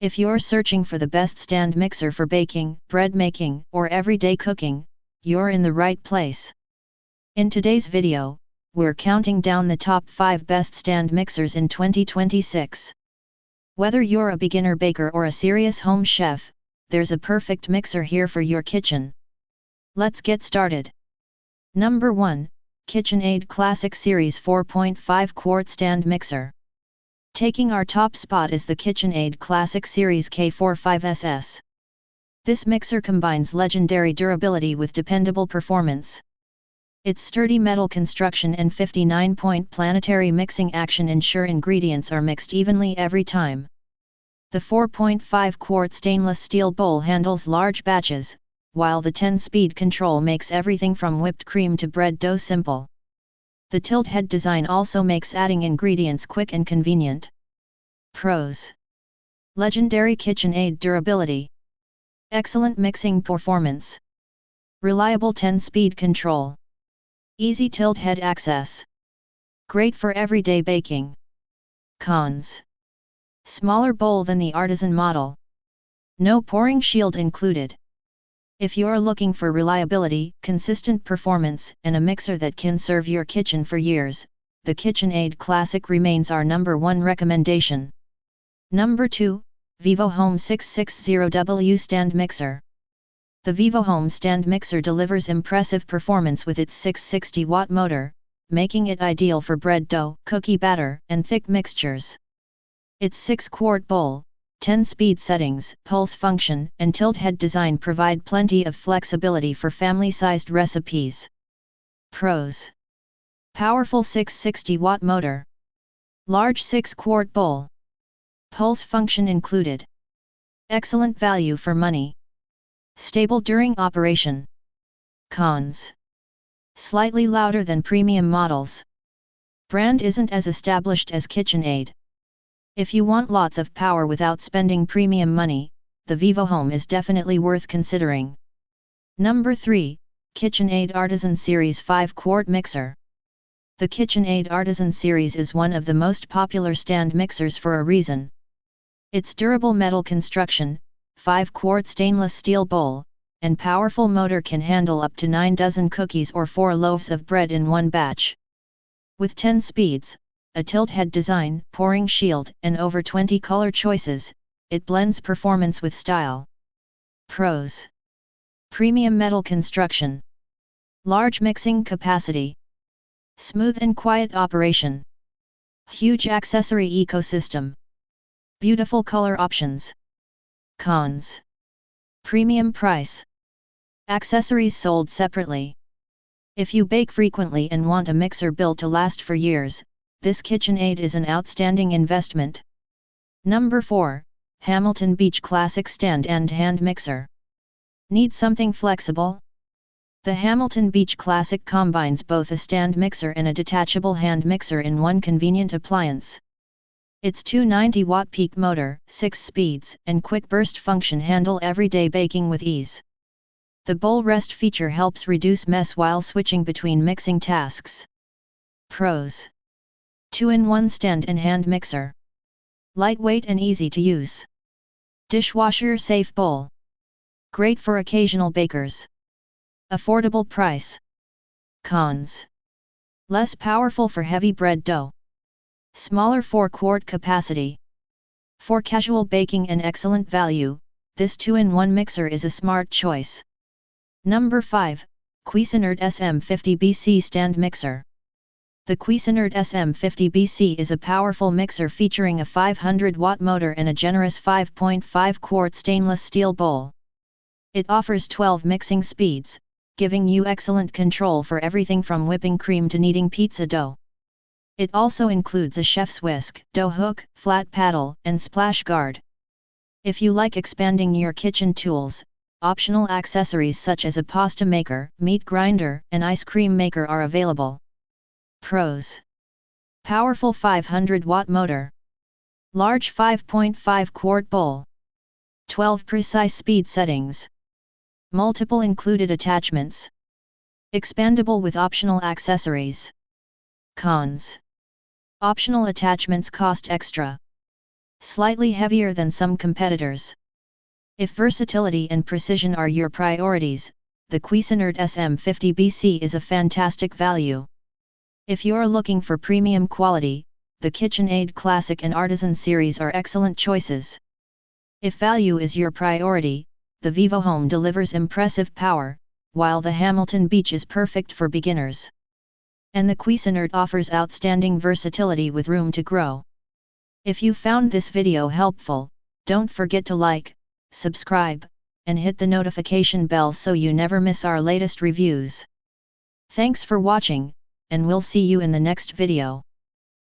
If you're searching for the best stand mixer for baking, bread making, or everyday cooking, you're in the right place. In today's video, we're counting down the top 5 best stand mixers in 2026. Whether you're a beginner baker or a serious home chef, there's a perfect mixer here for your kitchen. Let's get started. Number 1, KitchenAid Classic Series 4.5 Quart Stand Mixer. Taking our top spot is the KitchenAid Classic Series K45SS. This mixer combines legendary durability with dependable performance. Its sturdy metal construction and 59-point planetary mixing action ensure ingredients are mixed evenly every time. The 4.5 quart stainless steel bowl handles large batches, while the 10-speed control makes everything from whipped cream to bread dough simple. The tilt head design also makes adding ingredients quick and convenient. Pros: legendary KitchenAid durability, excellent mixing performance, reliable 10-speed control, easy tilt head access, great for everyday baking. Cons: smaller bowl than the Artisan model, no pouring shield included. If you're looking for reliability, consistent performance, and a mixer that can serve your kitchen for years, the KitchenAid Classic remains our number 1 recommendation. Number 2, VIVOHOME 660W Stand Mixer. The VIVOHOME stand mixer delivers impressive performance with its 660-watt motor, making it ideal for bread dough, cookie batter, and thick mixtures. Its 6-quart bowl, 10-speed settings, pulse function, and tilt head design provide plenty of flexibility for family-sized recipes. Pros: powerful 660-watt motor, large 6-quart bowl, pulse function included, excellent value for money, stable during operation. Cons: slightly louder than premium models. Brand isn't as established as KitchenAid. If you want lots of power without spending premium money, the VIVOHOME is definitely worth considering. Number 3, KitchenAid Artisan Series 5-Quart Mixer. The KitchenAid Artisan series is one of the most popular stand mixers for a reason. Its durable metal construction, 5-quart stainless steel bowl, and powerful motor can handle up to 9 dozen cookies or 4 loaves of bread in one batch. With 10 speeds, a tilt head design, pouring shield, and over 20 color choices, it blends performance with style. Pros: premium metal construction, large mixing capacity, smooth and quiet operation, huge accessory ecosystem, beautiful color options. Cons: premium price, accessories sold separately. If you bake frequently and want a mixer built to last for years, this KitchenAid is an outstanding investment. Number 4, Hamilton Beach Classic Stand and Hand Mixer. Need something flexible? The Hamilton Beach Classic combines both a stand mixer and a detachable hand mixer in one convenient appliance. Its 290-watt peak motor, 6 speeds, and quick burst function handle everyday baking with ease. The bowl rest feature helps reduce mess while switching between mixing tasks. Pros: 2-in-1 stand and hand mixer, lightweight and easy to use, dishwasher safe bowl, great for occasional bakers, affordable price. Cons: less powerful for heavy bread dough, smaller 4-quart capacity. For casual baking and excellent value, this 2-in-1 mixer is a smart choice. Number 5, Cuisinart SM50BC Stand Mixer. The Cuisinart SM50BC is a powerful mixer featuring a 500-watt motor and a generous 5.5-quart stainless steel bowl. It offers 12 mixing speeds, giving you excellent control for everything from whipping cream to kneading pizza dough. It also includes a chef's whisk, dough hook, flat paddle, and splash guard. If you like expanding your kitchen tools, optional accessories such as a pasta maker, meat grinder, and ice cream maker are available. Pros: powerful 500-watt motor, large 5.5-quart bowl, 12 precise speed settings, multiple included attachments, expandable with optional accessories. Cons: optional attachments cost extra. slightly heavier than some competitors. If versatility and precision are your priorities, the Cuisinart SM50BC is a fantastic value. If you're looking for premium quality, the KitchenAid Classic and Artisan series are excellent choices. If value is your priority, the VIVOHOME delivers impressive power, while the Hamilton Beach is perfect for beginners. And the Cuisinart offers outstanding versatility with room to grow. If you found this video helpful, don't forget to like, subscribe, and hit the notification bell so you never miss our latest reviews. Thanks for watching, and we'll see you in the next video.